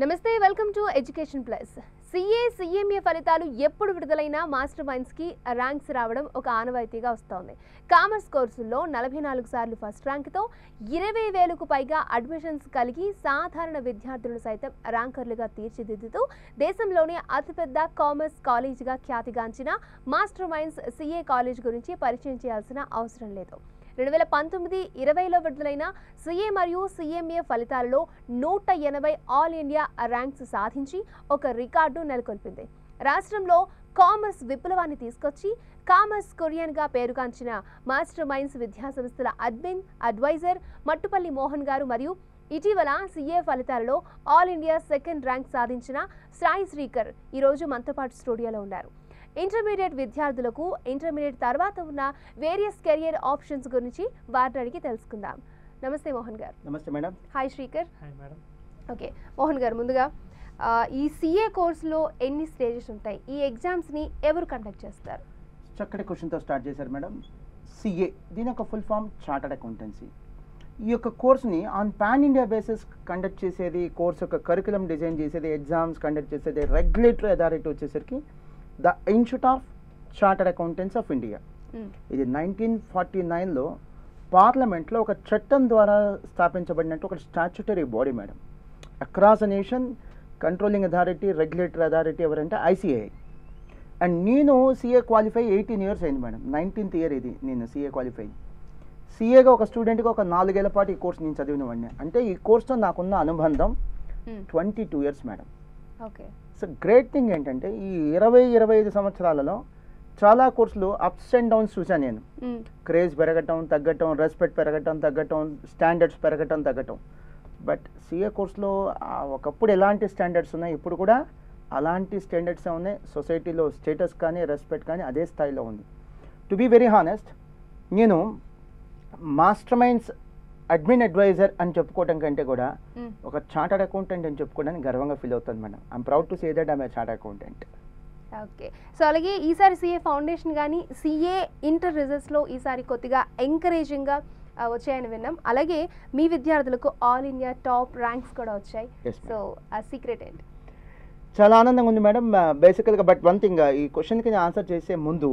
నమస్తే welcome to education plus. CA CMA ఫలితాలు ఎప్పుడు విడుదలైనా మాస్టర్ మైండ్స్ కి ర్యాంక్స్ రావడం ఒక ఆనవాయితీగా వస్తోంది. కామర్స్ కోర్సుల్లో 44 సార్లు ఫస్ట్ ర్యాంక్తో 20,000కు పైగా అడ్మిషన్స్ కలిగి సాధారణ విద్యార్థులను సైతం ర్యాంకర్లుగా తీర్చిదిద్దుతూ దేశంలోనే అతిపెద్ద కామర్స్ కాలేజీగా ఖ్యాతిగాంచిన మాస్టర్ మైండ్స్ సిఏ కాలేజ్ గురించి పరిచయం చేయాల్సిన అవసరం లేదు. 2019-20లో విడుదలైన సిఏ మరియు సిఎంఏ ఫలితాలలో 180 ఆల్ ఇండియా ర్యాంక్స్ సాధించి ఒక రికార్డు నెలకొల్పింది. రాష్ట్రంలో కామర్స్ విప్లవాన్ని తీసుకొచ్చి కామర్స్ కొరియన్గా పేరుగాంచిన మాస్టర్ మైండ్స్ విద్యాసంస్థల అడ్వైజర్ మట్టుపల్లి మోహన్ గారు మరియు ఇటీవల సిఏ ఫలితాలలో ఆల్ ఇండియా సెకండ్ ర్యాంక్ సాధించిన సాయి శ్రీకర్ ఈరోజు మనతో పాటు స్టూడియోలో ఉన్నారు. ఇంటర్మీడియట్ విద్యార్థులకు ఇంటర్మీడియట్ తర్వాత ఉన్న వేరియస్ కెరియర్ ఆప్షన్స్ గురించి వారిని అడిగి తెలుసుకుందాం. నమస్తే మోహన్ గారు. నమస్తే madam. Hi Srikar. Hi madam. Okay Mohan గారు, ముందుగా ఈ సిఏ కోర్సులో ఎన్ని స్టేజెస్ ఉంటాయి? ఈ ఎగ్జామ్స్ని ఎవరు కండక్ట్ చేస్తారు? చక్కటి క్వశ్చన్తో స్టార్ట్ చేశారు మేడం. సిఏ దీని యొక్క ఫుల్ ఫామ్ చార్టర్డ్ అకౌంటెన్సీ. ఈ యొక్క కోర్స్ని on pan India basis conduct చేసేది, కోర్స్ యొక్క కరికులం డిజైన్ చేసేది, ఎగ్జామ్స్ కండక్ట్ చేసేది రెగ్యులేటరీ అథారిటీ వచ్చేసరికి the institute of chartered accountants of India. ఇది 1949లో పార్లమెంట్లో ఒక చట్టం ద్వారా స్థాపించబడినట్టు ఒక statutory body madam. Across the nation controlling authority, regulatory authority ఎవరంటే ఐసిఏఐ. అండ్ నేను సిఏ క్వాలిఫై 18 years అయింది మేడం. 19th year ఇది నేను సిఏ క్వాలిఫై. సిఏగా ఒక స్టూడెంట్గా ఒక 4 ఏళ్ల పాటు ఈ కోర్స్ నేను చదివినవాడిని. అంటే ఈ కోర్స్తో నాకున్న అనుబంధం 22 years madam. Okay. So great thing ఏంటంటే ఈ 20-25 సంవత్సరాలలో చాలా కోర్సులు అప్స్ అండ్ డౌన్స్ చూసాను నేను. క్రేజ్ పెరగటం తగ్గటం, రెస్పెక్ట్ పెరగటం తగ్గటం, స్టాండర్డ్స్ పెరగటం తగ్గటం. బట్ సిఏ కోర్సులో ఒకప్పుడు ఎలాంటి స్టాండర్డ్స్ ఉన్నాయి, ఇప్పుడు కూడా అలాంటి స్టాండర్డ్సే ఉన్నాయి. సొసైటీలో స్టేటస్ కానీ రెస్పెక్ట్ కానీ అదే స్థాయిలో ఉంది. టు బీ వెరీ హానెస్ట్, నేను మాస్టర్ మైండ్స్ అడ్మిన్ అడ్వైజర్ అని చెప్పుకోవడం కంటే కూడా ఒక చార్టర్డ్ అకౌంటెంట్ అని చెప్పుకోవడానికి గర్వంగా ఫీల్ అవుతుంది madam. I'm proud to say that I'm a chartered accountant. Okay. So అలాగే ఈసారి సిఏ ఫౌండేషన్ కానీ సిఏ ఇంటర్ రిజల్ట్స్లో ఈసారి కొద్దిగా ఎంకరేజింగ్గా వచ్చాయని విన్నాం. అలాగే మీ విద్యార్థులకు ఆల్ ఇండియా టాప్ ర్యాంక్స్ కూడా వచ్చాయి. సో ఆ సీక్రెట్ ఏంటి? చాలా ఆనందంగా ఉంది మేడం. బేసికల్గా బట్ వన్ థింగ్, ఈ క్వశ్చన్కి నేను ఆన్సర్ చేసే ముందు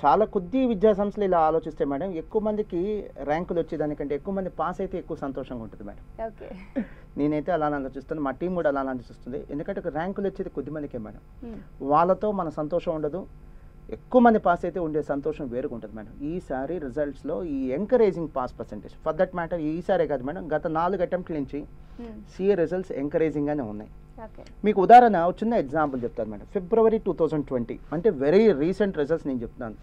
చాలా కొద్ది విద్యా సంస్థలు ఇలా ఆలోచిస్తే మేడం, ఎక్కువ మందికి ర్యాంకులు వచ్చేదానికంటే ఎక్కువ మంది పాస్ అయితే ఎక్కువ సంతోషంగా ఉంటుంది మేడం. ఓకే. నేనైతే అలా ఆలోచిస్తాను, మా టీం కూడా అలా ఆలోచిస్తుంది. ఎందుకంటే ఒక ర్యాంకులు వచ్చేది కొద్ది మందికే మేడం. వాళ్ళతో మన సంతోషం ఉండదు, ఎక్కువ మంది పాస్ అయితే ఉండే సంతోషం వేరుగా ఉంటుంది మేడం. ఈసారి రిజల్ట్స్లో ఈ encouraging pass percentage for that matter ఈసారే కాదు మేడం, గత 4 అటెంప్ట్ల నుంచి సిఏ రిజల్ట్స్ ఎంకరేజింగ్గానే ఉన్నాయి. మీకు ఉదాహరణ చిన్న ఎగ్జాంపుల్ చెప్తాను మేడం. February 2020 అంటే వెరీ రీసెంట్ రిజల్ట్స్ నేను చెప్తున్నాను.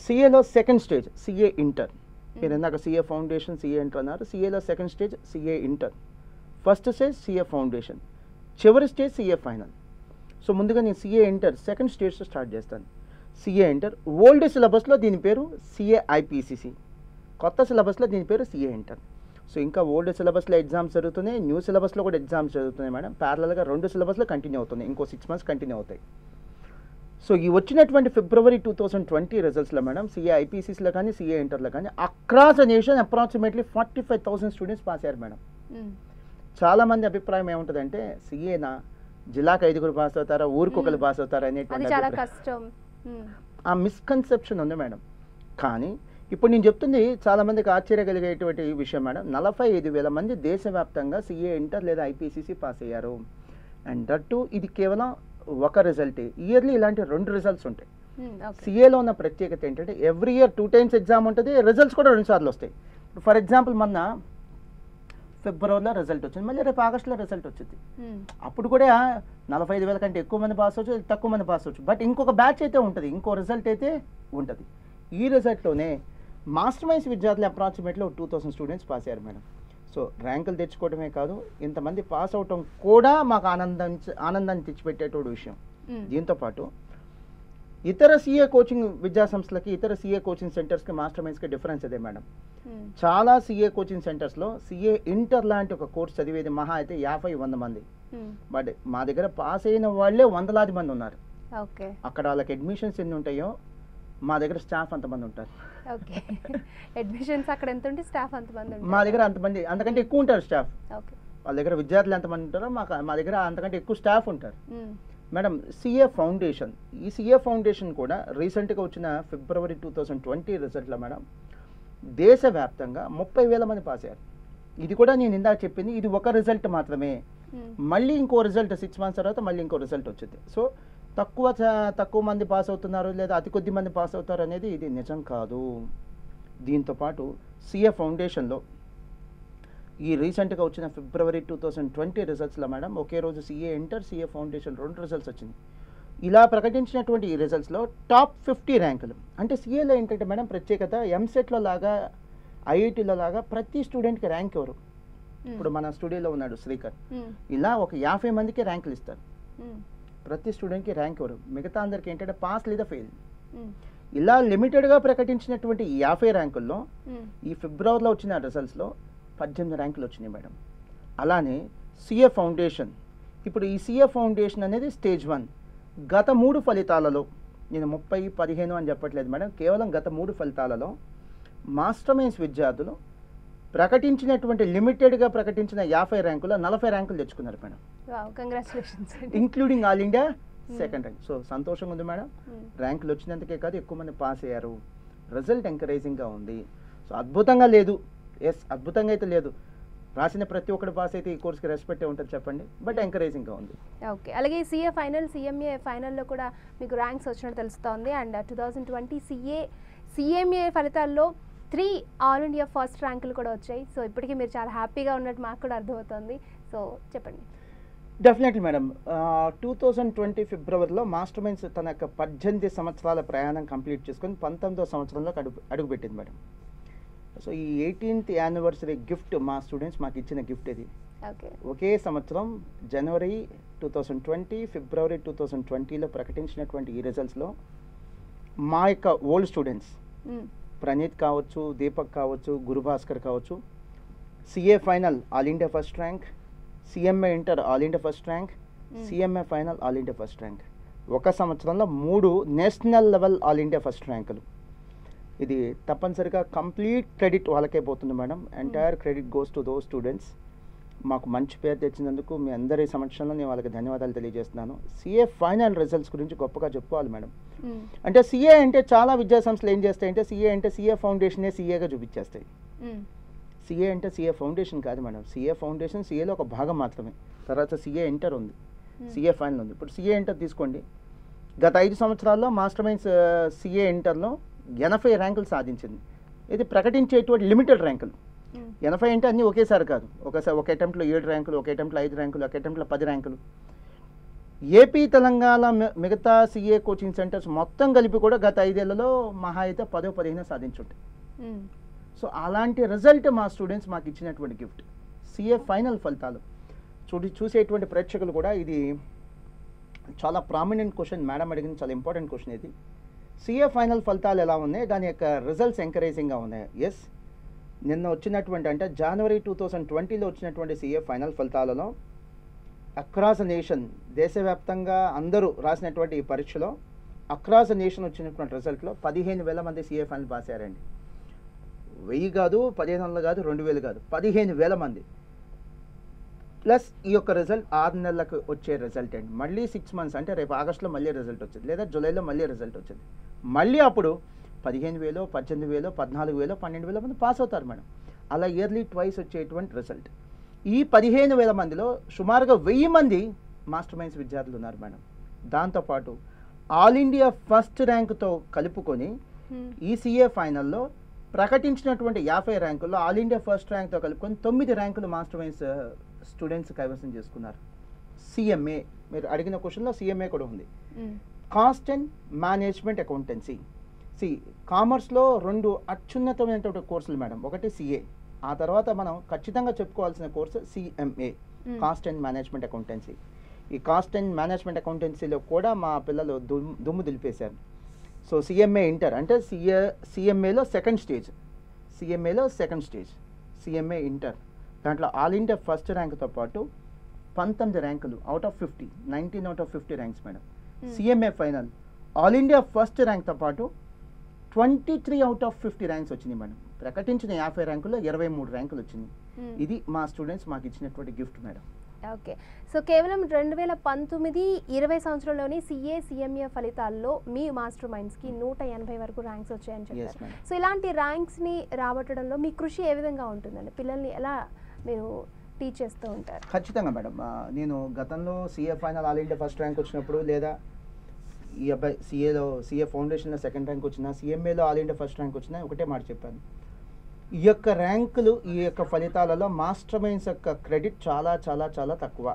సిఏలో సెకండ్ స్టేజ్ సిఏ ఇంటర్. మీరు ఇందాక సిఏ ఫౌండేషన్ సిఏ ఇంటర్ అన్నారు. సిఏలో second stage CA inter, first stage CA foundation, చివరి స్టేజ్ సిఏ ఫైనల్. సో ముందుగా నేను సిఏ ఇంటర్ సెకండ్ స్టేజ్తో స్టార్ట్ చేస్తాను. సిఏ ఇంటర్ ఓల్డ్ సిలబస్లో దీని పేరు సిఏ ఐపీసీసీ, కొత్త సిలబస్లో దీని పేరు సిఏ ఇంటర్. సో ఇంకా ఓల్డ్ సిలబస్లో ఎగ్జామ్స్ జరుగుతున్నాయి, న్యూ సిలబస్లో కూడా ఎగ్జామ్స్ జరుగుతున్నాయి మేడం. ప్యారలల్గా 2 సిలబస్లో కంటిన్యూ అవుతున్నాయి, ఇంకో 6 months కంటిన్యూ అవుతాయి. సో ఈ వచ్చినటువంటి February 2020 రిజల్ట్స్లో మేడం సిఏ ఐపీసీసీలో కానీ సిఏ ఇంటర్లో కానీ across the nation approximately 45,000 students pass అయ్యారు మేడం. చాలామంది అభిప్రాయం ఏముంటుందంటే సిఏనా జిల్లాకు 5 పాస్ అవుతారా, ఊరికి 1 పాస్ అవుతారా అనేటువంటి ఆ మిస్కన్సెప్షన్ ఉంది మేడం. కానీ ఇప్పుడు నేను చెప్తుంది చాలామందికి ఆశ్చర్యగలిగేటువంటి విషయం మేడం. 45,000 మంది దేశవ్యాప్తంగా సిఏ ఇంటర్ లేదా ఐపీసీసీ పాస్ అయ్యారు. అండ్ దట్టు ఇది కేవలం ఒక రిజల్టే. ఇయర్లీ ఇలాంటి 2 రిజల్ట్స్ ఉంటాయి. సిఏలో ఉన్న ప్రత్యేకత ఏంటంటే ఎవ్రీ ఇయర్ 2 times ఎగ్జామ్ ఉంటుంది, రిజల్ట్స్ కూడా 2 సార్లు వస్తాయి. ఫర్ ఎగ్జాంపుల్ మొన్న ఫిబ్రవరిలో రిజల్ట్ వచ్చింది, మళ్ళీ రేపు ఆగస్టులో రిజల్ట్ వచ్చింది. అప్పుడు కూడా 45,000 కంటే ఎక్కువ మంది పాస్ అవచ్చు, తక్కువ మంది పాస్ అవచ్చు. బట్ ఇంకొక బ్యాచ్ అయితే ఉంటుంది, ఇంకో రిజల్ట్ అయితే ఉంటుంది. ఈ రిజల్ట్లోనే మాస్టర్ మైండ్స్ విద్యార్థులు అప్రాక్సిమేట్లీ 2,000 స్టూడెంట్స్ పాస్ అయ్యారు మేడం. సో ర్యాంకులు తెచ్చుకోవడమే కాదు, ఇంతమంది పాస్ అవటం కూడా మాకు ఆనందాన్ని తెచ్చిపెట్టేటువంటి విషయం. దీంతోపాటు ఇతర సిఏ కోచింగ్ విద్యా సంస్థలకి, ఇతర సిఏ కోచింగ్ సెంటర్స్కి మాస్టర్ మైండ్స్కి డిఫరెన్స్ అదే మేడం. చాలా సిఏ కోచింగ్ సెంటర్స్లో సిఏ ఇంటర్ లాంటి ఒక కోర్స్ చదివేది మహా అయితే 50-100 మంది. బట్ మా దగ్గర పాస్ అయిన వాళ్ళే 100,000 మంది ఉన్నారు. అక్కడ వాళ్ళకి అడ్మిషన్స్ ఎన్ని ఉంటాయో మా దగ్గర స్టాఫ్ అంతమంది ఉంటారు. ఓకే. అడ్మిషన్స్ అక్కడ ఎంత ఉంటే స్టాఫ్ అంతమంది ఉంటారు. మా దగ్గర అంతమంది, అంతకంటే ఎక్కువ ఉంటారు స్టాఫ్. ఓకే. వాళ్ళ దగ్గర విద్యార్థులు ఎంతమంది ఉంటారో మా దగ్గర అంతకంటే ఎక్కువ స్టాఫ్ ఉంటారు మేడం. సిఏ ఫౌండేషన్, ఈ సిఏ ఫౌండేషన్ కూడా రీసెంట్గా వచ్చిన ఫిబ్రవరి 2020 రిజల్ట్లో మేడం దేశవ్యాప్తంగా 30,000 మంది పాస్ అయ్యారు. ఇది కూడా నేను ఇందాక చెప్పింది, ఇది ఒక రిజల్ట్ మాత్రమే. మళ్ళీ ఇంకో రిజల్ట్ 6 months తర్వాత మళ్ళీ ఇంకో రిజల్ట్ వచ్చింది. సో తక్కువ మంది పాస్ అవుతున్నారు లేదా అతి కొద్ది మంది పాస్ అవుతారు అనేది ఇది నిజం కాదు. దీంతోపాటు సిఏ ఫౌండేషన్లో ఈ రీసెంట్గా వచ్చిన ఫిబ్రవరి 2020 రిజల్ట్స్లో మేడం ఒకే రోజు CA inter, CA foundation 2 results వచ్చింది. ఇలా ప్రకటించినటువంటి ఈ రిజల్ట్స్లో టాప్ 50 ర్యాంకులు. అంటే సిఏలో ఏంటంటే మేడం ప్రత్యేకత, ఎంసెట్లో లాగా ఐఐటీలో లాగా ప్రతి స్టూడెంట్కి ర్యాంక్ ఎవరు. ఇప్పుడు మన స్టూడియోలో ఉన్నాడు శ్రీకర్, ఇలా ఒక 50 మందికి ర్యాంకులు ఇస్తారు. ప్రతి స్టూడెంట్కి ర్యాంక్ ఎవరు, మిగతా అందరికి ఏంటంటే పాస్ లేదా ఫెయిల్. ఇలా లిమిటెడ్గా ప్రకటించినటువంటి ఈ 50 ర్యాంకుల్లో ఈ ఫిబ్రవరిలో వచ్చిన రిజల్ట్స్లో 18 ర్యాంకులు వచ్చినాయి మేడం. అలానే సిఏ ఫౌండేషన్, ఇప్పుడు ఈ సిఏ ఫౌండేషన్ అనేది స్టేజ్ 1. గత 3 ఫలితాలలో, నేను 30, 15 అని చెప్పట్లేదు మేడం, కేవలం గత 3 ఫలితాలలో మాస్టర్ మైన్స్ విద్యార్థులు ప్రకటించినటువంటి లిమిటెడ్గా ప్రకటించిన 50 ర్యాంకుల్లో 40 ర్యాంకులు తెచ్చుకున్నారు madam. Congratulations, including all India second rank. So సంతోషంగా ఉంది మేడం. ర్యాంకులు వచ్చినందుకే కాదు, ఎక్కువ మంది పాస్ అయ్యారు. రిజల్ట్ ఎంకరేజింగ్గా ఉంది. సో అద్భుతంగా లేదు, ఎస్ అద్భుతంగా అయితే లేదు, రాసిన ప్రతి ఒక్కటి పాస్ అయితే ఈ కోర్స్కి రెస్పెక్టే ఉంటుంది చెప్పండి, బట్ ఎంకరేజింగ్గా ఉంది. ఓకే, అలాగే సిఏ ఫైనల్, సిఎంఏ ఫైనల్లో కూడా మీకు ర్యాంక్స్ వచ్చినట్టు తెలుస్తోంది. అండ్ 2020 సిఎంఏ ఫలితాల్లో 3 ఆల్ ఇండియా ఫస్ట్ ర్యాంకులు కూడా వచ్చాయి. సో ఇప్పటికీ మీరు చాలా హ్యాపీగా ఉన్నట్టు మాకు కూడా అర్థమవుతుంది. సో చెప్పండి. డెఫినెట్లీ మేడం, 2020 ఫిబ్రవరిలో మాస్టర్ మైన్స్ తన యొక్క 18 సంవత్సరాల ప్రయాణం కంప్లీట్ చేసుకొని 19వ సంవత్సరంలో అడుగుపెట్టింది మేడం. సో ఈ 18th యానివర్సరీ గిఫ్ట్ మా స్టూడెంట్స్ మాకు ఇచ్చిన గిఫ్ట్ ఇది. ఒకే సంవత్సరం జనవరి 2020, ఫిబ్రవరి 2020లో ప్రకటించినటువంటి ఈ రిజల్ట్స్లో మా యొక్క ఓల్డ్ స్టూడెంట్స్ ప్రణీత్ కావచ్చు, దీపక్ కావచ్చు, గురుభాస్కర్ కావచ్చు, CA final all India first rank, CMA inter all India first rank, CMA final all India first rank. ఒక సంవత్సరంలో 3 national level all India first ర్యాంకులు. ఇది తప్పనిసరిగా కంప్లీట్ క్రెడిట్ వాళ్ళకే పోతుంది madam. Entire credit goes to those students. మాకు మంచి పేరు తెచ్చినందుకు మీ అందరి సమక్షంలో నేను వాళ్ళకి ధన్యవాదాలు తెలియజేస్తున్నాను. సిఏ ఫైనల్ రిజల్ట్స్ గురించి గొప్పగా చెప్పుకోవాలి మేడం. అంటే సిఏ అంటే చాలా విద్యాసంస్థలు ఏం చేస్తాయంటే సిఏ అంటే సిఏ ఫౌండేషనే సిఏగా చూపించేస్తాయి. సిఏ అంటే సిఏ ఫౌండేషన్ కాదు మేడం. సిఏ ఫౌండేషన్ సిఏలో ఒక భాగం మాత్రమే. తర్వాత సిఏ ఇంటర్ ఉంది, సిఏ ఫైనల్ ఉంది. ఇప్పుడు సిఏ ఇంటర్ తీసుకోండి, గత 5 సంవత్సరాల్లో మాస్టర్ మైన్స్ సిఏ ఇంటర్లో 80 ర్యాంకులు సాధించింది. ఇది ప్రకటించేటువంటి లిమిటెడ్ ర్యాంకులు. 80 అంటే అన్నీ ఒకేసారి కాదు, ఒక అటెంప్ట్లో 7 ర్యాంకులు, ఒక అటెంప్ట్లో 5 ర్యాంకులు, ఒక అటెంప్ట్లో 10 ర్యాంకులు. ఏపీ తెలంగాణ మిగతా సిఏ కోచింగ్ సెంటర్స్ మొత్తం కలిపి కూడా గత 5 ఏళ్లలో మహా అయితే 10-15 సాధించుంటాయి. సో అలాంటి రిజల్ట్ మా స్టూడెంట్స్ మాకు ఇచ్చినటువంటి గిఫ్ట్. సిఏ ఫైనల్ ఫలితాలు చూసేటువంటి ప్రేక్షకులు కూడా ఇది చాలా ప్రామినెంట్ క్వశ్చన్ మేడం అడిగింది, చాలా ఇంపార్టెంట్ క్వశ్చన్ ఇది. సిఏ ఫైనల్ ఫలితాలు ఎలా ఉన్నాయి, దాని యొక్క రిజల్ట్స్ ఎంకరేజింగ్గా ఉన్నాయి. ఎస్, నిన్న వచ్చినటువంటి అంటే జనవరి 2020లో వచ్చినటువంటి సిఏ ఫైనల్ ఫలితాలలో అక్రాస్ నేషన్, దేశవ్యాప్తంగా అందరూ రాసినటువంటి ఈ పరీక్షలో అక్రాస్ నేషన్ వచ్చినటువంటి రిజల్ట్లో 15,000 మంది సిఏ ఫైనల్ పాస్ అయ్యారండి. 1000 కాదు, 1500 కాదు, 2000 కాదు, 15,000 మంది. ప్లస్ ఈ యొక్క రిజల్ట్ 6 నెలలకు వచ్చే రిజల్ట్ అండి. మళ్ళీ 6 months అంటే రేపు ఆగస్టులో మళ్ళీ రిజల్ట్ వచ్చింది, లేదా జూలైలో మళ్ళీ రిజల్ట్ వచ్చింది. మళ్ళీ అప్పుడు 15,000, 18,000, 14,000, 12,000 మంది పాస్ అవుతారు మేడం. అలా ఇయర్లీ ట్వైస్ వచ్చేటువంటి రిజల్ట్. ఈ 15,000 మందిలో సుమారుగా 1000 మంది మాస్టర్ మైన్స్ విద్యార్థులు ఉన్నారు మేడం. దాంతోపాటు ఆల్ ఇండియా ఫస్ట్ ర్యాంకుతో కలుపుకొని ఈ సిఏ ఫైనల్లో ప్రకటించినటువంటి 50 ర్యాంకుల్లో ఆల్ ఇండియా ఫస్ట్ ర్యాంక్తో కలుపుకొని 9 ర్యాంకులు మాస్టర్ మైన్స్ స్టూడెంట్స్ కైవసం చేసుకున్నారు. సిఎంఏ, మీరు అడిగిన క్వశ్చన్లో సిఎంఏ కూడా ఉంది. Cost and management accountancy. కామర్స్లో 2 అత్యున్నతమైనటువంటి కోర్సులు మేడం. ఒకటి సిఏ, ఆ తర్వాత మనం ఖచ్చితంగా చెప్పుకోవాల్సిన course CMA, cost and management accountancy. ఈ కాస్ట్ అండ్ మేనేజ్మెంట్ అకౌంటెన్సీలో కూడా మా పిల్లలు దుమ్ము దులిపేశారు. సో సిఎంఏ ఇంటర్ అంటే సిఎంఏలో సెకండ్ స్టేజ్, సిఎంఏ ఇంటర్. దాంట్లో ఆల్ ఇండియా ఫస్ట్ ర్యాంక్తో పాటు 19 ర్యాంకులు out of 50, 19 out of 50 ranks madam. CMA final all India first ర్యాంక్తో పాటు 23 out of 50 ర్యాంక్స్ వచ్చినాయి మేడం. ప్రకటించిన 50 ర్యాంకుల్లో 23 ర్యాంకులు వచ్చినాయి. ఇది మా స్టూడెంట్స్ మాకు ఇచ్చినటువంటి గిఫ్ట్ మేడం. ఓకే. సో కేవలం 2019-20 సంవత్సరంలోని CA/CMA ఫలితాల్లో మీ మాస్టర్ మైండ్స్కి 180 వరకు ర్యాంక్స్ వచ్చాయని చెప్పారు. సో ఇలాంటి ర్యాంక్స్ని రాబట్టడంలో మీ కృషి ఏ విధంగా ఉంటుందండి? పిల్లల్ని ఎలా మీరు టీచ్ చేస్తూ ఉంటారు? ఖచ్చితంగా మేడం. నేను గతంలో CA final all India first rank వచ్చినప్పుడు, లేదా ఈ అబ్బాయి CA ఫౌండేషన్లో సెకండ్ ర్యాంక్ వచ్చినా, CMAలో ఆల్ ఇండియా ఫస్ట్ ర్యాంక్ వచ్చినా ఒకటే మాట చెప్పాను, ఈ యొక్క ర్యాంకులు, ఈ యొక్క ఫలితాలలో మాస్టర్ మైండ్స్ యొక్క క్రెడిట్ చాలా చాలా చాలా తక్కువ.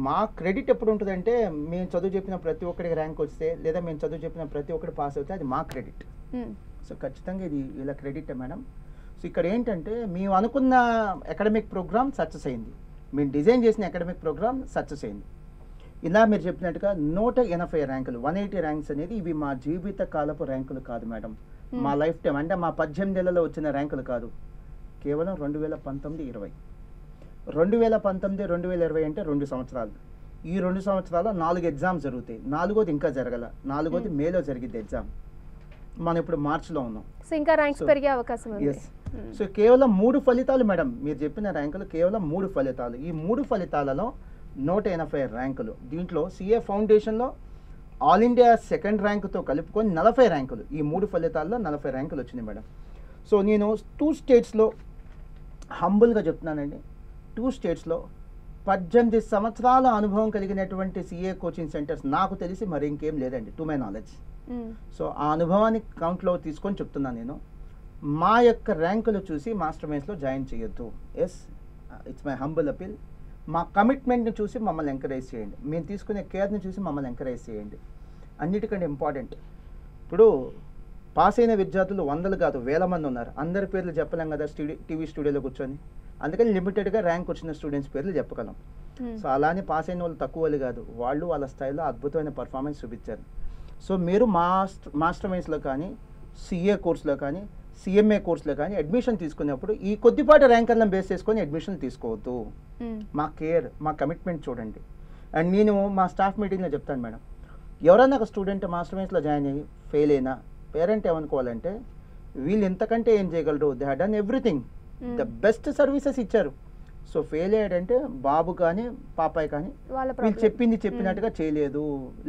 మా క్రెడిట్ ఎప్పుడు ఉంటుందంటే, మేము చదువు చెప్పిన ప్రతి ఒక్కరికి ర్యాంక్ వస్తే, లేదా మేము చదువు చెప్పిన ప్రతి ఒక్కటి పాస్ అవుతే అది మా క్రెడిట్. సో ఖచ్చితంగా ఇది ఇలా క్రెడిట్ మేడం. సో ఇక్కడ ఏంటంటే, మేము అనుకున్న అకాడమిక్ ప్రోగ్రామ్ సక్సెస్ అయింది, మేము డిజైన్ చేసిన అకాడమిక్ ప్రోగ్రామ్ సక్సెస్ అయింది. ఇలా మీరు చెప్పినట్టుగా 180 ర్యాంకులు, 180 ర్యాంక్స్ అనేది ఇవి మా జీవిత కాలపు ర్యాంకులు కాదు మేడం. మా లైఫ్ టైం అంటే మా 18 ఏళ్లలో వచ్చిన ర్యాంకులు కాదు, కేవలం 2019-20. 2019-2020 అంటే 2 సంవత్సరాలు. ఈ 2 సంవత్సరాల్లో 4 ఎగ్జామ్స్ జరుగుతాయి. 4వది ఇంకా జరగల. 4వది మేలో జరిగింది ఎగ్జామ్. మనం ఇప్పుడు మార్చిలో ఉన్నాం. సో ఇంకా ర్యాంక్స్ పెరిగే అవకాశం ఉంది. సో కేవలం 3 ఫలితాలు మేడం. మీరు చెప్పిన ర్యాంకులు కేవలం 3 ఫలితాలు. ఈ 3 ఫలితాలలో 180 ర్యాంకులు. దీంట్లో CA ఫౌండేషన్లో ఆల్ ఇండియా సెకండ్ ర్యాంకుతో కలుపుకొని 40 ర్యాంకులు. ఈ 3 ఫలితాల్లో 40 ర్యాంకులు వచ్చినాయి మేడం. సో నేను 2 స్టేట్స్లో హంబుల్గా చెప్తున్నానండి, 2 స్టేట్స్లో 18 సంవత్సరాల అనుభవం కలిగినటువంటి CA కోచింగ్ సెంటర్స్ నాకు తెలిసి మరి ఇంకేం లేదండి, టు మై నాలెడ్జ్. సో ఆ అనుభవాన్ని కౌంట్లో తీసుకొని చెప్తున్నాను నేను. మా యొక్క ర్యాంకులు చూసి మాస్టర్ మైండ్స్లో జాయిన్ చేయొద్దు. Yes, it's my humble appeal. మా కమిట్మెంట్ని చూసి మమ్మల్ని ఎంకరేజ్ చేయండి, మేము తీసుకునే కేర్ని చూసి మమ్మల్ని ఎంకరేజ్ చేయండి. అన్నిటికంటే ఇంపార్టెంట్, ఇప్పుడు పాస్ అయిన విద్యార్థులు 100 కాదు 1000 మంది ఉన్నారు. అందరి పేర్లు చెప్పలేం కదా టీవీ స్టూడియోలో కూర్చొని. అందుకని లిమిటెడ్గా ర్యాంక్ వచ్చిన స్టూడెంట్స్ పేర్లు చెప్పగలం. సో అలానే పాస్ అయిన వాళ్ళు తక్కువ వాళ్ళు కాదు, వాళ్ళు వాళ్ళ స్థాయిలో అద్భుతమైన పర్ఫార్మెన్స్ చూపించారు. సో మీరు మాస్టర్ మైండ్స్లో కానీ, CA కోర్సులో కానీ, CMA కోర్సులో కానీ అడ్మిషన్ తీసుకునేప్పుడు ఈ కొద్దిపాటి ర్యాంకర్లను బేస్ చేసుకొని అడ్మిషన్ తీసుకోవద్దు. మా కేర్, మా కమిట్మెంట్ చూడండి. అండ్ నేను మా స్టాఫ్ మీటింగ్లో చెప్తాను మేడం, ఎవరైనా ఒక స్టూడెంట్ మాస్టర్ మైండ్స్లో జాయిన్ అయ్యి ఫెయిల్ అయినా పేరెంట్ ఏమనుకోవాలంటే, వీళ్ళు ఎంతకంటే ఏం చేయగలరు, they have done everything, the best services ఇచ్చారు. సో ఫెయిల్ అయ్యాడంటే బాబు కానీ పాపాయి కానీ వీళ్ళు చెప్పినట్టుగా చేయలేదు,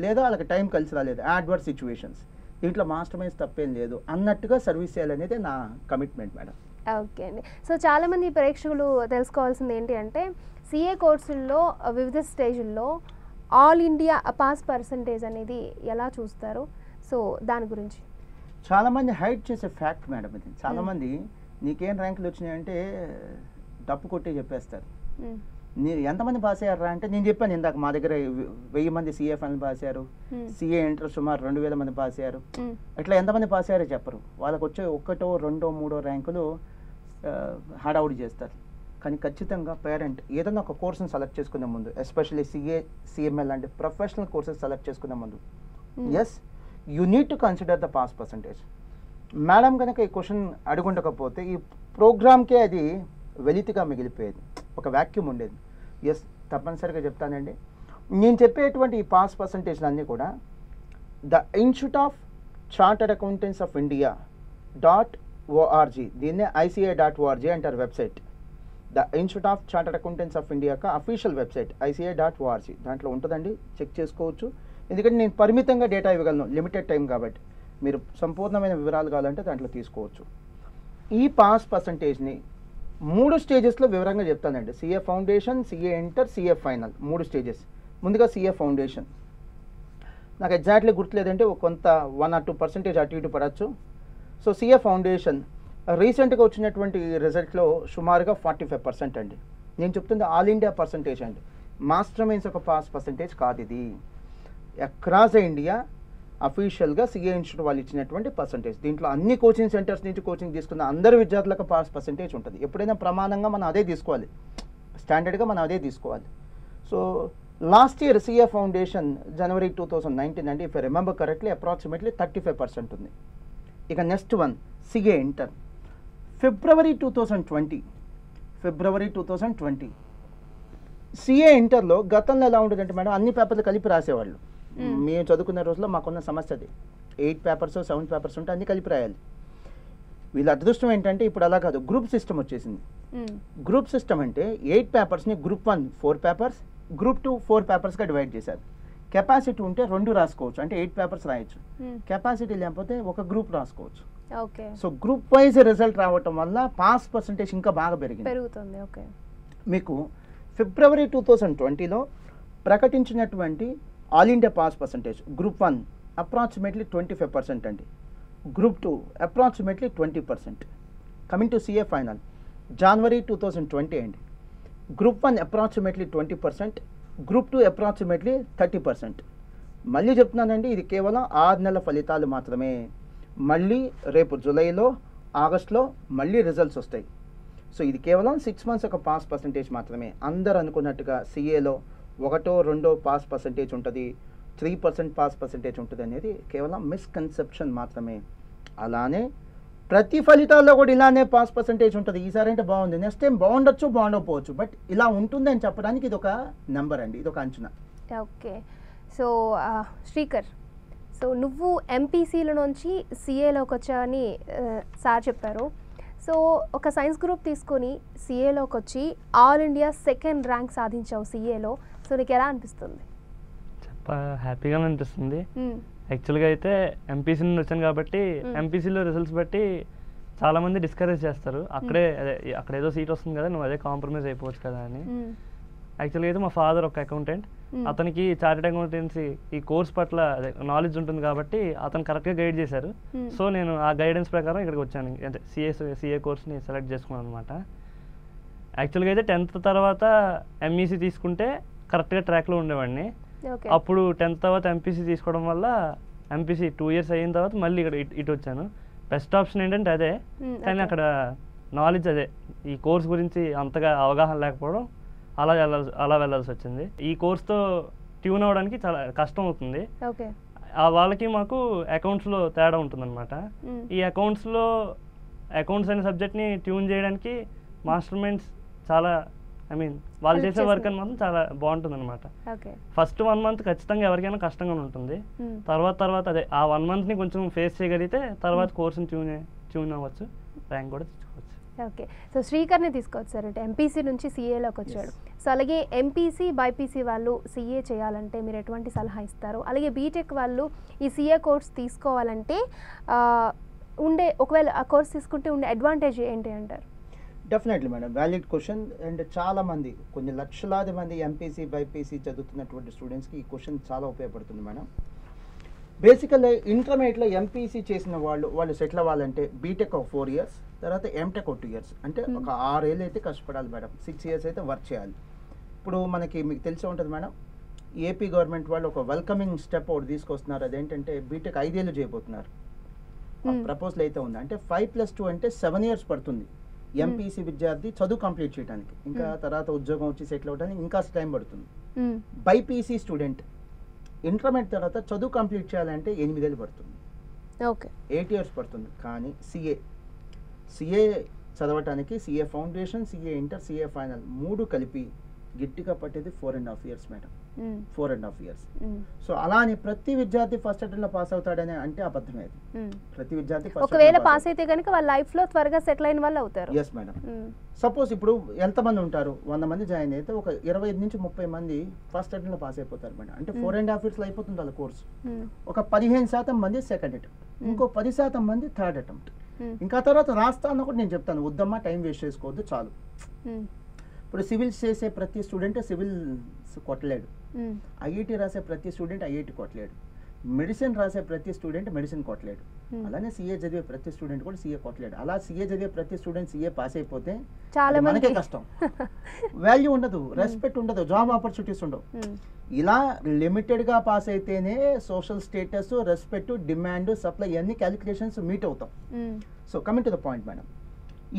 లేదా వాళ్ళకి టైం కలిసి రాలేదు, అడ్వర్స్ సిచ్యువేషన్స్, దీంట్లో మాస్టర్ మైండ్స్ తప్పేం లేదు అన్నట్టుగా సర్వీస్ చేయాలనేది నా కమిట్మెంట్ మేడం. ఓకే అండి. సో చాలామంది ప్రేక్షకులు తెలుసుకోవాల్సింది ఏంటి అంటే, CA కోర్సుల్లో వివిధ స్టేజ్ల్లో ఆల్ ఇండియా పాస్ పర్సంటేజ్ అనేది ఎలా చూస్తారు? సో దాని గురించి చాలామంది హైడ్ చేసే ఫ్యాక్ట్ మేడం ఇది. చాలామంది నీకేం ర్యాంకులు వచ్చినాయంటే డప్పు కొట్టి చెప్పేస్తారు. మీరు ఎంతమంది పాస్ అయ్యారా అంటే, నేను చెప్పాను ఇందాక మా దగ్గర 1000 మంది CA ఫైనల్ పాస్ అయ్యారు, CA ఇంటర్ సుమారు 2000 మంది పాస్ అయ్యారు. ఇట్లా ఎంతమంది పాస్ అయ్యారో చెప్పరు. వాళ్ళకి వచ్చే 1, 2, 3 ర్యాంకులు హడావుడి చేస్తారు. కానీ ఖచ్చితంగా పేరెంట్ ఏదైనా ఒక కోర్సును సెలెక్ట్ చేసుకునే ముందు, ఎస్పెషల్లీ CA, CMA లాంటి ప్రొఫెషనల్ కోర్సెస్ సెలెక్ట్ చేసుకునే ముందు, yes you need to consider the pass percentage. Madam కనుక ఈ క్వశ్చన్ అడుగుండకపోతే ఈ ప్రోగ్రామ్కే అది వెలితిగా మిగిలిపోయేది, ఒక వ్యాక్యూమ్ ఉండేది. ఎస్, తప్పనిసరిగా చెప్తానండి. నేను చెప్పేటువంటి ఈ పాస్ పర్సంటేజ్ అన్నీ కూడా the institute of chartered accountants of India .org, దీన్నే ICA.org అంటారు website. The institute of chartered accountants of India యొక్క అఫీషియల్ వెబ్సైట్ ICA.org, దాంట్లో ఉంటుందండి, చెక్ చేసుకోవచ్చు. ఎందుకంటే నేను పరిమితంగా డేటా ఇవ్వగలను, లిమిటెడ్ టైం కాబట్టి. మీరు సంపూర్ణమైన వివరాలు కావాలంటే దాంట్లో తీసుకోవచ్చు. ఈ పాస్ పర్సంటేజ్ని 3 స్టేజెస్లో వివరంగా చెప్తానండి. CA foundation, CA inter, CA final, 3 stages. ముందుగా CA ఫౌండేషన్, నాకు ఎగ్జాక్ట్లీ గుర్తులేదంటే కొంత 1 or 2% అటు ఇటు పడవచ్చు. సో CA ఫౌండేషన్ రీసెంట్గా వచ్చినటువంటి రిజల్ట్లో సుమారుగా 45% అండి. నేను చెప్తుంది ఆల్ ఇండియా పర్సంటేజ్ అండి, మాస్టర్ మైండ్స్ ఒక పాస్ పర్సంటేజ్ కాదు ఇది. అక్రాస్ ఇండియా అఫీషియల్గా CA ఇన్స్టిట్యూట్ వాళ్ళు ఇచ్చినటువంటి పర్సంటేజ్. దీంట్లో అన్ని కోచింగ్ సెంటర్స్ నుంచి కోచింగ్ తీసుకున్న అందరు విద్యార్థులకు పాస్ పర్సంటేజ్ ఉంటుంది. ఎప్పుడైనా ప్రమాణంగా మనం అదే తీసుకోవాలి, స్టాండర్డ్గా మనం అదే తీసుకోవాలి. So last year CA foundation జనవరి 2019 అండి, if I remember correctly, approximately 35% ఉంది. ఇక నెక్స్ట్ వన్ CA ఇంటర్, ఫిబ్రవరి 2020 CA ఇంటర్లో గతంలో ఎలా ఉండేదంటే మేడం, అన్ని పేపర్లు కలిపి రాసేవాళ్ళు. మేము చదువుకునే రోజుల్లో మాకున్న సమస్య అది. 8 పేపర్స్ 7 పేపర్స్ ఉంటే అన్ని కలిపి రాయాలి. వీళ్ళ అదృష్టం ఏంటంటే ఇప్పుడు అలా కాదు, గ్రూప్ సిస్టమ్ వచ్చేసింది. గ్రూప్ సిస్టమ్ అంటే 8 పేపర్స్ని గ్రూప్ 1 4 పేపర్స్, గ్రూప్ 2 4 పేపర్స్గా డివైడ్ చేశారు. కెపాసిటీ ఉంటే 2 రాసుకోవచ్చు, అంటే 8 పేపర్స్ రాయొచ్చు. కెపాసిటీ లేకపోతే ఒక గ్రూప్ రాసుకోవచ్చు. Okay. So group wise result రావటం వల్ల పాస్ పర్సంటేజ్ ఇంకా బాగా పెరుగుతుంది. ఓకే. మీకు ఫిబ్రవరి 2020లో ప్రకటించినటువంటి all India pass percentage group 1 approximately 25% అండి, group 2 approximately 20%. Coming to CA final జనవరి 2020 అండి, గ్రూప్ 1 అప్రాక్సిమేట్లీ 20%, గ్రూప్ 2 అప్రాక్సిమేట్లీ 30%. మళ్ళీ చెప్తున్నానండి, ఇది కేవలం 6 నెలల ఫలితాలు మాత్రమే. మళ్ళీ రేపు జూలైలో ఆగస్టులో మళ్ళీ రిజల్ట్స్ వస్తాయి. సో ఇది కేవలం 6 మంత్స్ ఒక పాస్ పర్సంటేజ్ మాత్రమే. అందరు అనుకున్నట్టుగా సిఏలో 1-2 పాస్ పర్సంటేజ్ ఉంటుంది, 3% పాస్ పర్సంటేజ్ ఉంటుంది అనేది కేవలం మిస్కన్సెప్షన్ మాత్రమే. అలానే ప్రతి ఫలితాల్లో కూడా ఇలానే పాస్ పర్సంటేజ్ ఉంటుంది. ఈసారి అంటే బాగుంది, నెక్స్ట్ టైం బాగుండొచ్చు బాగుండకపోవచ్చు, బట్ ఇలా ఉంటుంది అని చెప్పడానికి ఇది ఒక నెంబర్ అండి, ఇది ఒక అంచనా. ఓకే. సో శ్రీకర్, సో నువ్వు ఎంపీసీల నుంచి సిఏలోకి వచ్చావని సార్ చెప్పారు. సో ఒక సైన్స్ గ్రూప్ తీసుకొని సిఏలోకి వచ్చి ఆల్ ఇండియా 2nd ర్యాంక్ సాధించావు సిఏలో. సో నీకు ఎలా అనిపిస్తుంది? హ్యాపీగానే అనిపిస్తుంది. యాక్చువల్గా అయితే ఎంపీసీ నుండి వచ్చాను కాబట్టి ఎంపీసీలో రిజల్ట్స్ బట్టి చాలామంది డిస్కరేజ్ చేస్తారు, అక్కడ ఏదో సీట్ వస్తుంది కదా, నువ్వు అదే కాంప్రమైజ్ అయిపోవచ్చు కదా అని. యాక్చువల్గా అయితే మా ఫాదర్ ఒక అకౌంటెంట్, అతనికి చార్టెడ్ అకౌంటెన్సీ ఈ కోర్స్ పట్ల నాలెడ్జ్ ఉంటుంది కాబట్టి అతను కరెక్ట్గా గైడ్ చేశారు. సో నేను ఆ గైడెన్స్ ప్రకారం ఇక్కడికి వచ్చాను, అంటే సిఏ కోర్స్ని సెలెక్ట్ చేసుకున్నాను అనమాట. యాక్చువల్గా అయితే 10th తర్వాత ఎంఈసీ తీసుకుంటే కరెక్ట్గా ట్రాక్లో ఉండేవాడిని. అప్పుడు 10th తర్వాత ఎంపీసీ తీసుకోవడం వల్ల ఎంపీసీ 2 years అయిన తర్వాత మళ్ళీ ఇక్కడ ఇటు వచ్చాను. బెస్ట్ ఆప్షన్ ఏంటంటే అదే, కానీ అక్కడ నాలెడ్జ్ అదే, ఈ కోర్స్ గురించి అంతగా అవగాహన లేకపోవడం అలా వెళ్ళాల్సి వచ్చింది. ఈ కోర్స్తో ట్యూన్ అవ్వడానికి చాలా కష్టం అవుతుంది. వాళ్ళకి మాకు అకౌంట్స్లో తేడా ఉంటుందన్నమాట. ఈ అకౌంట్స్ అనే సబ్జెక్ట్ని ట్యూన్ చేయడానికి మాస్టర్ మైండ్స్ చాలా వాళ్ళు చేసే వర్క్ అని మాత్రం చాలా బాగుంటుంది అనమాట. ఫస్ట్ 1 month ఖచ్చితంగా ఎవరికైనా కష్టంగా ఉంటుంది. తర్వాత అదే ఆ 1 monthని కొంచెం ఫేస్ చేయగలిగితే తర్వాత కోర్సుని ట్యూన్ అవ్వచ్చు, ర్యాంక్ కూడా తెచ్చుకోవచ్చు. ఓకే. సో శ్రీకర్ని తీసుకోవచ్చు సార్, అంటే ఎంపీసీ నుంచి సిఏలోకి వచ్చాడు. సో అలాగే ఎంపీసీ బైపీసీ వాళ్ళు సిఏ చేయాలంటే మీరు ఎటువంటి సలహా ఇస్తారు? అలాగే బీటెక్ వాళ్ళు ఈ సిఏ కోర్స్ తీసుకోవాలంటే ఒకవేళ ఆ కోర్స్ తీసుకుంటే ఉండే అడ్వాంటేజ్ ఏంటి అంటారు? Definitely madam, valid question. And చాలామంది కొన్ని లక్షలాది మంది ఎంపీసీ బైపీసీ చదువుతున్నటువంటి స్టూడెంట్స్కి ఈ క్వశ్చన్ చాలా ఉపయోగపడుతుంది మేడం. బేసికల్గా ఇంటర్మీడియట్లో ఎంపీసీ చేసిన వాళ్ళు సెటిల్ అవ్వాలంటే బీటెక్ ఒక 4 years, తర్వాత ఎంటెక్ ఒక 2 years, అంటే ఒక 6 ఏళ్ళు అయితే కష్టపడాలి మేడం. 6 years అయితే వర్క్ చేయాలి. ఇప్పుడు మీకు తెలిసే ఉంటుంది మేడం, ఏపీ గవర్నమెంట్ వాళ్ళు ఒక వెల్కమింగ్ స్టెప్ ఒకటి తీసుకొస్తున్నారు. అదేంటంటే బీటెక్ 5 ఏళ్ళు చేయబోతున్నారు. ప్రపోజల్ అయితే ఉంది, అంటే 5+2 అంటే 7 years పడుతుంది ఎంపీసీ విద్యార్థి చదువు కంప్లీట్ చేయడానికి. ఇంకా తర్వాత ఉద్యోగం వచ్చి సెటిల్ అవ్వడానికి ఇంకా టైం పడుతుంది. బైపీసీ స్టూడెంట్ ఇంటర్మీడియట్ తర్వాత చదువు కంప్లీట్ చేయాలంటే 8 ఏళ్ళు పడుతుంది, 8 years పడుతుంది. కానీ సిఏ చదవటానికి CA foundation, CA inter, CA final 3 కలిపి గట్టిగా పట్టేది 4.5 years మేడం. 4.5 years. సో అలా అని ప్రతి విద్యార్థి ఫస్ట్ అటెంప్ట్ లో పాస్ అవుతాడని అంటే అబద్ధమే. ప్రతి విద్యార్థి ఒకవేళ పాస్ అయితే కనుక వాళ్ళ లైఫ్ లో త్వరగా సెటిల్ అయిన వాళ్ళు అవుతారు. Yes madam. సపోజ్ ఇప్పుడు ఎంతమంది ఉంటారు, 100 మంది జాయిన్ అయితే ఒక 25 నుంచి 30 మంది ఫస్ట్ అటెంప్ట్ లో పాస్ అయిపోతారు మేడం. అంటే 4.5 years లో అయిపోతుంది వాళ్ళ కోర్సు. ఒక 15% మంది సెకండ్ అటెంప్ట్, ఇంకో 10% మంది థర్డ్ అటెంప్ట్. ఇంకా తర్వాత రాస్తా అన్న కూడా నేను చెప్తాను, వద్దమ్మా టైం వేస్ట్ చేసుకోవద్దు చాలు. ఇప్పుడు సివిల్స్ చేసే ప్రతి స్టూడెంట్ సివిల్స్ కొట్టలేడు, ఐఐటి రాసే ప్రతి స్టూడెంట్ ఐఐటి కొట్టలేడు, మెడిసిన్ రాసే ప్రతి స్టూడెంట్ మెడిసిన్ కొట్టలేడు, అలానే సిఏ చదివే ప్రతి స్టూడెంట్ కూడా సిఏ కొట్టలేడు. అలా సిఏ చదివే ప్రతి స్టూడెంట్ సిఏ పాస్ అయిపోతే మనకే కష్టం, వాల్యూ ఉండదు, రెస్పెక్ట్ ఉండదు, జాబ్ ఆపర్చునిటీస్ ఉండవు. ఇలా లిమిటెడ్గా పాస్ అయితేనే social status, respect, demand, supply అన్ని క్యాలిక్యులేషన్స్ మీట్ అవుతాం. So coming to the point madam,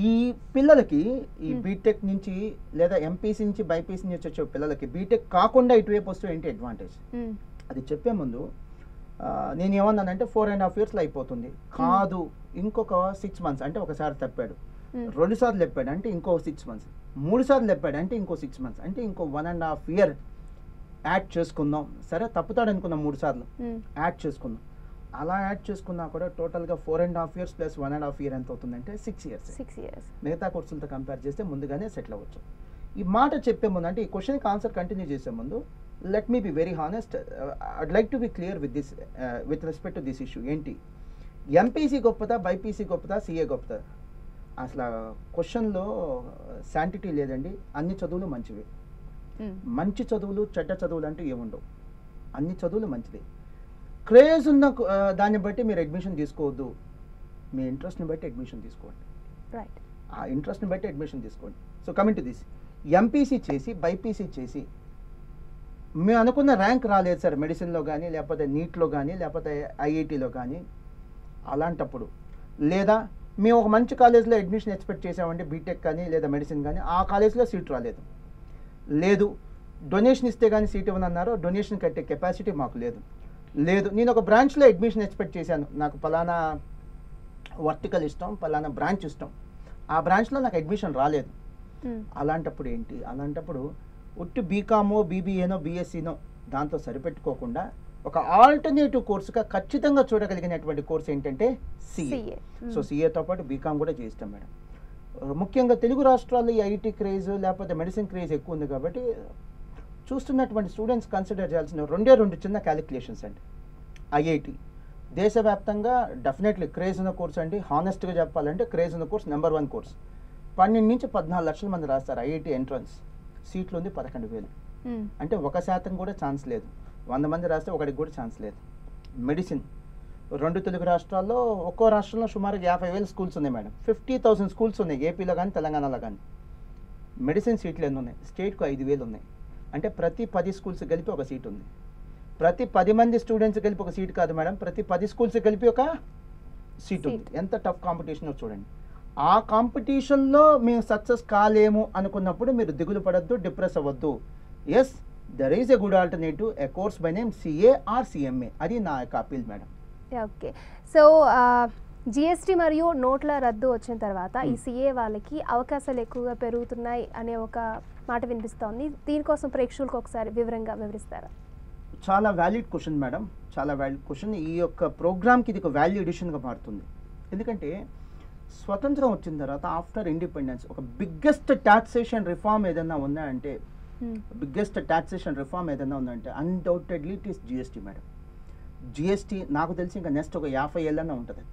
ఈ పిల్లలకి ఈ బీటెక్ నుంచి లేదా ఎంపీసీ నుంచి బైపీసీ నుంచి వచ్చే పిల్లలకి బీటెక్ కాకుండా ఇటువైపు వస్తే ఏంటి అడ్వాంటేజ్ అది చెప్పే ముందు నేను ఏమన్నానంటే 4.5 years అయిపోతుంది కాదు, ఇంకొక 6 months అంటే ఒకసారి తప్పాడు, 2 సార్లు తప్పాడు అంటే ఇంకో 6 months, 3 సార్లు తప్పాడు అంటే ఇంకో 6 months, అంటే ఇంకో 1.5 year యాడ్ చేసుకుందాం. సరే తప్పుతాడు అనుకుందాం, 3 సార్లు యాడ్ చేసుకుందాం. అలా యాడ్ చేసుకున్నా కూడా టోటల్గా 4.5 years ప్లస్ 1.5 year ఎంత అవుతుందంటే 6 years. 6 years. మిగతా కోర్సులతో కంపేర్ చేస్తే ముందుగానే సెటిల్ అవ్వచ్చు. ఈ మాట చెప్పే ముందు అంటే ఈ క్వశ్చన్కి ఆన్సర్ కంటిన్యూ చేసే ముందు let me be very honest, I'd like to be clear with this with respect to this issue. ఏంటి ఎంపీసీ గొప్పదా, బైపీసీ గొప్పదా, సిఏ గొప్పదా? అసలు క్వశ్చన్లో శాంటిటీ లేదండి. అన్ని చదువులు మంచివి. మంచి చదువులు చెడ్డ చదువులు అంటూ ఏముండవు. అన్ని చదువులు మంచిది. క్రేజ్ ఉన్న దాన్ని బట్టి మీరు అడ్మిషన్ తీసుకోవద్దు. మీ ఇంట్రెస్ట్ని బట్టి అడ్మిషన్ తీసుకోండి. రైట్. ఆ ఇంట్రెస్ట్ని బట్టి అడ్మిషన్ తీసుకోండి. So coming to this, MPC చేసి బైపీసీ చేసి మేము అనుకున్న ర్యాంక్ రాలేదు సార్ మెడిసిన్లో కానీ, లేకపోతే నీట్లో కానీ, లేకపోతే ఐఐటీలో కానీ, అలాంటప్పుడు లేదా మేము ఒక మంచి కాలేజ్లో అడ్మిషన్ ఎక్స్పెక్ట్ చేసామంటే బీటెక్ కానీ లేదా మెడిసిన్ కానీ, ఆ కాలేజ్లో సీట్ రాలేదు. లేదు డొనేషన్ ఇస్తే కానీ సీట్ ఇవ్వనన్నారు, డొనేషన్ కట్టే కెపాసిటీ మాకు లేదు. లేదు నేను ఒక బ్రాంచ్లో అడ్మిషన్ ఎక్స్పెక్ట్ చేశాను, నాకు పలానా వర్టికల్ ఇష్టం, పలానా బ్రాంచ్ ఇష్టం, ఆ బ్రాంచ్లో నాకు అడ్మిషన్ రాలేదు. అలాంటప్పుడు ఏంటి? అలాంటప్పుడు ఉట్టి బీకామో బీబీఏనో బీఎస్సీనో దాంతో సరిపెట్టుకోకుండా ఒక ఆల్టర్నేటివ్ కోర్సుగా ఖచ్చితంగా చూడగలిగినటువంటి కోర్స్ ఏంటంటే సిఏ. సో సిఏతో పాటు బీకామ్ కూడా చేయిస్తాం మేడం. ముఖ్యంగా తెలుగు రాష్ట్రాల్లో ఈ ఐటీ క్రేజ్ లేకపోతే మెడిసిన్ క్రేజ్ ఎక్కువ ఉంది కాబట్టి చూస్తున్నటువంటి స్టూడెంట్స్ కన్సిడర్ చేయాల్సిన రెండు చిన్న క్యాలిక్యులేషన్స్ అండి. ఐఐటి దేశవ్యాప్తంగా డెఫినెట్లీ క్రేజ్ ఉన్న కోర్స్ అండి. హానెస్ట్గా చెప్పాలంటే క్రేజ్ ఉన్న కోర్స్ నెంబర్ 1 కోర్స్. 12 నుంచి 14 లక్షల మంది రాస్తారు ఐఐటి ఎంట్రన్స్. సీట్లు ఉంది 11,000. అంటే 1% కూడా ఛాన్స్ లేదు. 100 మంది రాస్తే ఒకటికి కూడా ఛాన్స్ లేదు. మెడిసిన్ 2 తెలుగు రాష్ట్రాల్లో ఒక్కో రాష్ట్రంలో సుమారు 50,000 స్కూల్స్ ఉన్నాయి మేడం. 50,000 స్కూల్స్ ఉన్నాయి ఏపీలో కానీ తెలంగాణలో కానీ. మెడిసిన్ సీట్లు ఎన్ని ఉన్నాయి? స్టేట్కు 5,000 ఉన్నాయి. అంటే ప్రతి 10 స్కూల్స్ కలిపి ఒక సీట్ ఉంది. ప్రతి 10 మంది స్టూడెంట్స్ కలిపి ఒక సీట్ కాదు మేడం, ప్రతి 10 స్కూల్స్ కలిపి ఒక సీట్ ఉంది. ఎంత టఫ్ కాంపిటీషన్ చూడండి. ఆ కాంపిటీషన్లో మేము సక్సెస్ కాలేము అనుకున్నప్పుడు మీరు దిగులు పడద్దు, డిప్రెస్ అవ్వద్దు. Yes, there is a good alternative, a course by name CA or CMA. అది నా యొక్క appeal madam. Okay. So GST మరియు నోట్ల రద్దు వచ్చిన తర్వాత ఈ సిఏ వాళ్ళకి అవకాశాలు ఎక్కువగా పెరుగుతున్నాయి అనే ఒక మాట వినిపిస్తోంది. దీనికోసం ప్రేక్షకులకు ఒకసారి వివరంగా వివరిస్తారా? చాలా వ్యాలిడ్ క్వశ్చన్ మేడం, చాలా వ్యాలిడ్ క్వశ్చన్. ఈ యొక్క ప్రోగ్రామ్కి ఇది ఒక వాల్యూ ఎడిషన్గా మారుతుంది. ఎందుకంటే స్వతంత్రం వచ్చిన తర్వాత ఆఫ్టర్ ఇండిపెండెన్స్ ఒక బిగ్గెస్ట్ టాక్సేషన్ రిఫార్మ్ ఏదైనా ఉందంటే undoubtedly it is GST madam. GST నాకు తెలిసి ఇంకా నెక్స్ట్ ఒక 50 ఏళ్ళన్నా ఉంటుంది.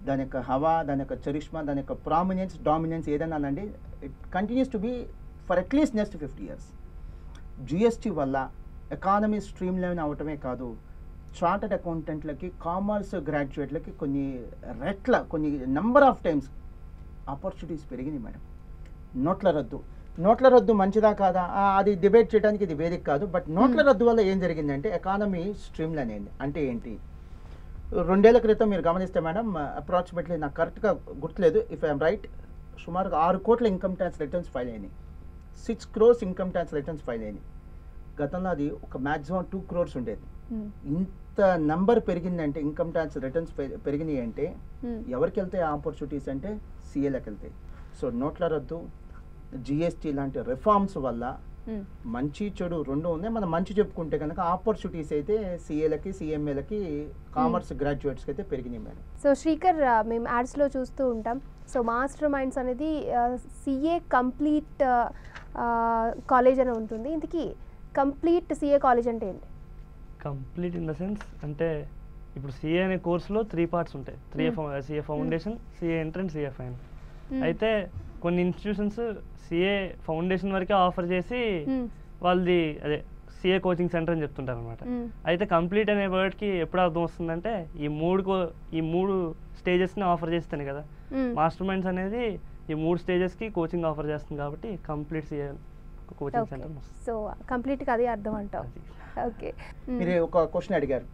దాని యొక్క హవా, దాని యొక్క చరిష్మా, దాని యొక్క ప్రామినెన్స్, డామినెన్స్ ఏదైనా అండి, it continues to be for at least next 50 years. GST వల్ల ఎకానమీ స్ట్రీమ్ లైన్ అవటమే కాదు, చార్టర్డ్ అకౌంటెంట్లకి, కామర్స్ గ్రాడ్యుయేట్లకి కొన్ని నెంబర్ ఆఫ్ టైమ్స్ ఆపర్చునిటీస్ పెరిగినాయి మేడం. నోట్ల రద్దు మంచిదా కాదా అది డిబేట్ చేయడానికి ఇది వేదిక కాదు. బట్ నోట్ల రద్దు వల్ల ఏం జరిగిందంటే ఎకానమీ స్ట్రీమ్ లైన్ అయింది. అంటే ఏంటి? 2 ఏళ్ల క్రితం మీరు గమనిస్తే మేడం, అప్రాక్సిమేట్లీ నాకు కరెక్ట్గా గుర్తులేదు, ఇఫ్ ఐఎమ్ రైట్, సుమారుగా 6 కోట్ల ఇన్కమ్ ట్యాక్స్ రిటర్న్స్ ఫైల్ అయినాయి. 6 crores income tax returns file అయినాయి. గతంలో అది ఒక మ్యాక్సిమం 2 crores ఉండేది. ఇంత నంబర్ పెరిగిందంటే, ఇన్కమ్ ట్యాక్స్ రిటర్న్స్ పెరిగినాయి అంటే ఎవరికి వెళ్తాయి ఆపర్చునిటీస్ అంటే సిఏలకు వెళ్తాయి. సో నోట్ల రద్దు, జిఎస్టీ లాంటి రిఫార్మ్స్ వల్ల మంచి చెడు రెండు ఉన్నాయి. మనం మంచి చెప్పుకుంటే కనుక ఆపర్చునిటీస్ అయితే సిఏలకి, సిఎంఏలకి, కామర్స్ గ్రాడ్యుయేట్స్కి అయితే పెరిగినాయి మేడం. సో శ్రీకర్, మేము యాడ్స్లో చూస్తూ ఉంటాం. సో మాస్టర్ మైండ్స్ అనేది సిఏ కంప్లీట్ కాలేజ్ అని ఉంటుంది. ఇంతకీ కంప్లీట్ సిఏ కాలేజ్ అంటే ఏంటి? కంప్లీట్ ఇన్ ద సెన్స్ అంటే ఇప్పుడు సిఏ అనే కోర్సులో 3 parts ఉంటాయి. CA foundation, CA entrance, CA final. అయితే కొన్ని ఇన్స్టిట్యూషన్స్ సిఏ ఫౌండేషన్ వరకే ఆఫర్ చేసి వాళ్ళది అదే సిఏ కోచింగ్ సెంటర్ అని చెప్తుంటారు అనమాట. అయితే కంప్లీట్ అనే వర్డ్కి ఎప్పుడు అర్థం వస్తుందంటే ఈ మూడు స్టేజెస్ని ఆఫర్ చేస్తాను కదా. మాస్టర్ మైండ్స్ అనేది ఈ 3 స్టేజెస్కి కోచింగ్ ఆఫర్ చేస్తుంది కాబట్టి complete CA coaching centre. So కంప్లీట్గా అదే అర్థం అంటావు. ఓకే. మీరు ఒక క్వశ్చన్ అడిగారు,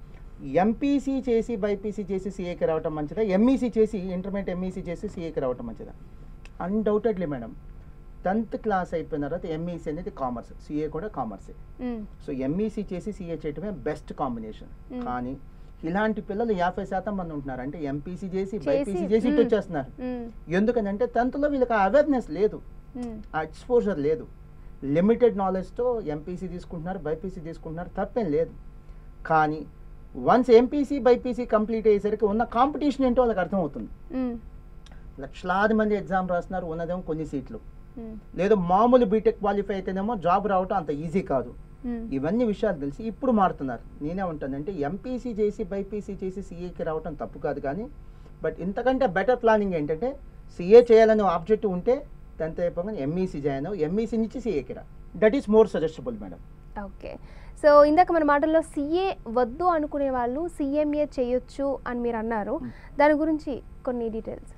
ఎంపీసీ చేసి బైపీసీ చేసి సిఏకి రావటం మంచిదా, ఎంఈసీ చేసి ఇంటర్మీడియట్ ఎంఈసీ చేసి సిఏకి రావటం మంచిదా? అన్డౌటెడ్లీ మేడం, 10th క్లాస్ అయిపోయిన తర్వాత ఎంఈసీ అనేది కామర్స్, సిఏ కూడా కామర్సే. సో ఎంఈసీ చేసి సిఏ చేయటమే బెస్ట్ కాంబినేషన్. కానీ ఇలాంటి పిల్లలు 50% మంది ఉంటున్నారు. అంటే ఎంపీసీ చేసి బైపీసీ చేసి ఇటు వచ్చేస్తున్నారు. ఎందుకనంటే 10th లో వీళ్ళకి అవేర్నెస్ లేదు, ఆ ఎక్స్పోజర్ లేదు. లిమిటెడ్ నాలెడ్జ్తో ఎంపీసీ తీసుకుంటున్నారు, బైపీసీ తీసుకుంటున్నారు, తప్పేం లేదు. కానీ వన్స్ ఎంపీసీ బైపీసీ కంప్లీట్ అయ్యేసరికి ఉన్న కాంపిటీషన్ ఏంటో వాళ్ళకి అర్థమవుతుంది. లక్షలాది మంది ఎగ్జామ్ రాస్తున్నారు, ఉన్నదేమో కొన్ని సీట్లు. లేదు మామూలు బీటెక్ క్వాలిఫై అయితేనేమో జాబ్ రావటం అంత ఈజీ కాదు. ఇవన్నీ విషయాలు తెలిసి ఇప్పుడు మారుతున్నారు. నేనే ఉంటానంటే ఎంపీసీ చేసి బైపీసీ చేసి సీఏకి రావటం తప్పు కాదు, కానీ బట్ ఇంతకంటే బెటర్ ప్లానింగ్ ఏంటంటే సీఏ చేయాలనే ఆబ్జెక్టివ్ ఉంటే 10th అయిపోగానే ఎంఈసీ జాయిన్ అవ్వు, ఎంఈసీ నుంచి సీఏకి రా. That is more suggestible madam. Okay, so ఇందాక మన మాటల్లో సీఏ వద్దు అనుకునే వాళ్ళు సిఎంఏ చేయొచ్చు అని మీరు అన్నారు, దాని గురించి కొన్ని డీటెయిల్స్.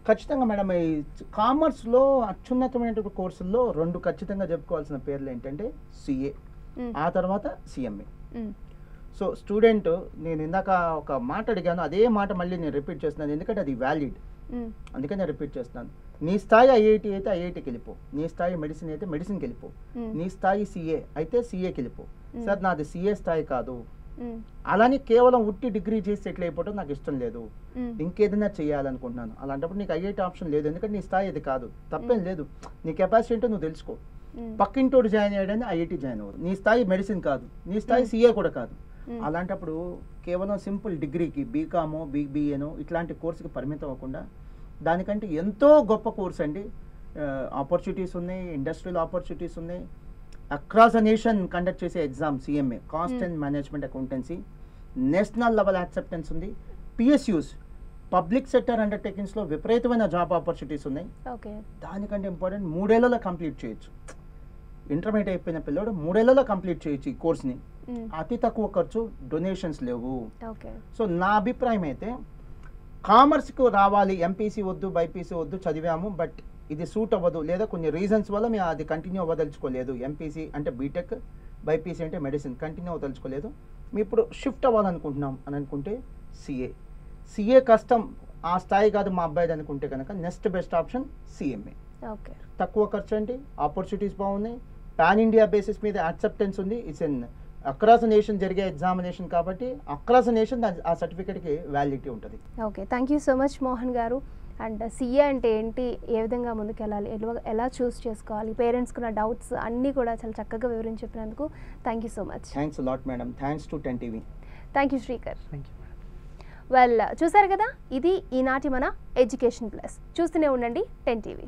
ఖచ్చితంగా మేడం, ఈ కామర్స్లో అత్యున్నతమైన కోర్సుల్లో 2 ఖచ్చితంగా చెప్పుకోవాల్సిన పేర్లు ఏంటంటే సిఏ, ఆ తర్వాత సిఎంఏ. సో స్టూడెంట్, నేను ఇందాక ఒక మాట అడిగాను, అదే మాట మళ్ళీ నేను రిపీట్ చేస్తున్నాను, ఎందుకంటే అది వ్యాలిడ్, అందుకని నేను రిపీట్ చేస్తున్నాను. నీ స్థాయి ఐఐటి అయితే ఐఐటికి వెళ్ళిపో, నీ స్థాయి మెడిసిన్ అయితే మెడిసిన్కి వెళ్ళిపో, నీ స్థాయి సిఏ అయితే సిఏకి వెళ్ళిపో. సార్ నాది సిఏ స్థాయి కాదు, అలానే కేవలం ఉట్టి డిగ్రీ చేసి సెటిల్ అయిపోవడం నాకు ఇష్టం లేదు, ఇంకేదైనా చేయాలనుకుంటున్నాను, అలాంటప్పుడు నీకు ఐఐటి ఆప్షన్ లేదు, ఎందుకంటే నీ స్థాయి అది కాదు. తప్పేం లేదు, నీ కెపాసిటీ ఏంటో నువ్వు తెలుసుకో. పక్కింటోడు జాయిన్ అయ్యాడని ఐఐటి జాయిన్ అవ్వదు, నీ స్థాయి మెడిసిన్ కాదు, నీ స్థాయి సిఏ కూడా కాదు. అలాంటప్పుడు కేవలం సింపుల్ డిగ్రీకి బీకామో బీబీఏనో ఇట్లాంటి కోర్సుకి పరిమితం అవ్వకుండా దానికంటే ఎంతో గొప్ప కోర్స్ అండి. ఆపర్చునిటీస్ ఉన్నాయి, ఇండస్ట్రియల్ ఆపర్చునిటీస్ ఉన్నాయి. అక్రాస్ అ నేషన్ కండక్ట్ చేసే exam CMA, cost and management accountancy, national level acceptance ఉంది. పిఎస్యూస్, పబ్లిక్ సెక్టర్ అండర్టేకింగ్స్లో విపరీతమైన జాబ్ ఆపర్చునిటీస్ ఉన్నాయి. దానికంటే ఇంపార్టెంట్ 3 ఏళ్లలో కంప్లీట్ చేయొచ్చు. ఇంటర్మీడియట్ అయిపోయిన పిల్లడు 3 ఏళ్లలో కంప్లీట్ చేయొచ్చు ఈ కోర్స్ని, అతి తక్కువ ఖర్చు, డొనేషన్స్ లేవు. సో నా అభిప్రాయం అయితే కామర్స్కు రావాలి, ఎంపీసీ వద్దు బైపీసీ వద్దు, చదివాము బట్ ఇది సూట్ అవ్వదు, లేదా కొన్ని రీజన్స్ వల్ల మేము అది కంటిన్యూ అవ్వదలుచుకోలేదు, ఎంపీసీ అంటే బీటెక్, బైపీసీ అంటే మెడిసిన్ కంటిన్యూ అవ్వదలుచుకోలేదు, మేము ఇప్పుడు షిఫ్ట్ అవ్వాలనుకుంటున్నాం అని అనుకుంటే సిఏ కష్టం, ఆ స్థాయి కాదు మా అబ్బాయిది అనుకుంటే కనుక నెక్స్ట్ బెస్ట్ ఆప్షన్ సిఎంఏ. తక్కువ ఖర్చు అండి, ఆపర్చునిటీస్ బాగున్నాయి, పాన్ ఇండియా బేసిస్ మీద యాక్సెప్టెన్స్ ఉంది, ఇట్స్ ఎన్ అక్రాస్ నేషన్ జరిగే ఎగ్జామినేషన్ కాబట్టి అక్రాస్ నేషన్ ఆ సర్టిఫికేట్కి వ్యాలిడిటీ ఉంటుంది. Okay, thank you so much Mohan garu. And CA అంటే ఏంటి, ఏ విధంగా ముందుకెళ్ళాలి, ఎలా చూస్ చేసుకోవాలి, పేరెంట్స్కున్న డౌట్స్ అన్నీ కూడా చాలా చక్కగా వివరించి చెప్పినందుకు thank you so much. Thanks lot madam, thanks to 10 TV. Thank you Srikar. Well, చూసారు కదా, ఇది ఈనాటి మన ఎడ్యుకేషన్ ప్లస్. చూస్తూనే ఉండండి 10 టీవీ.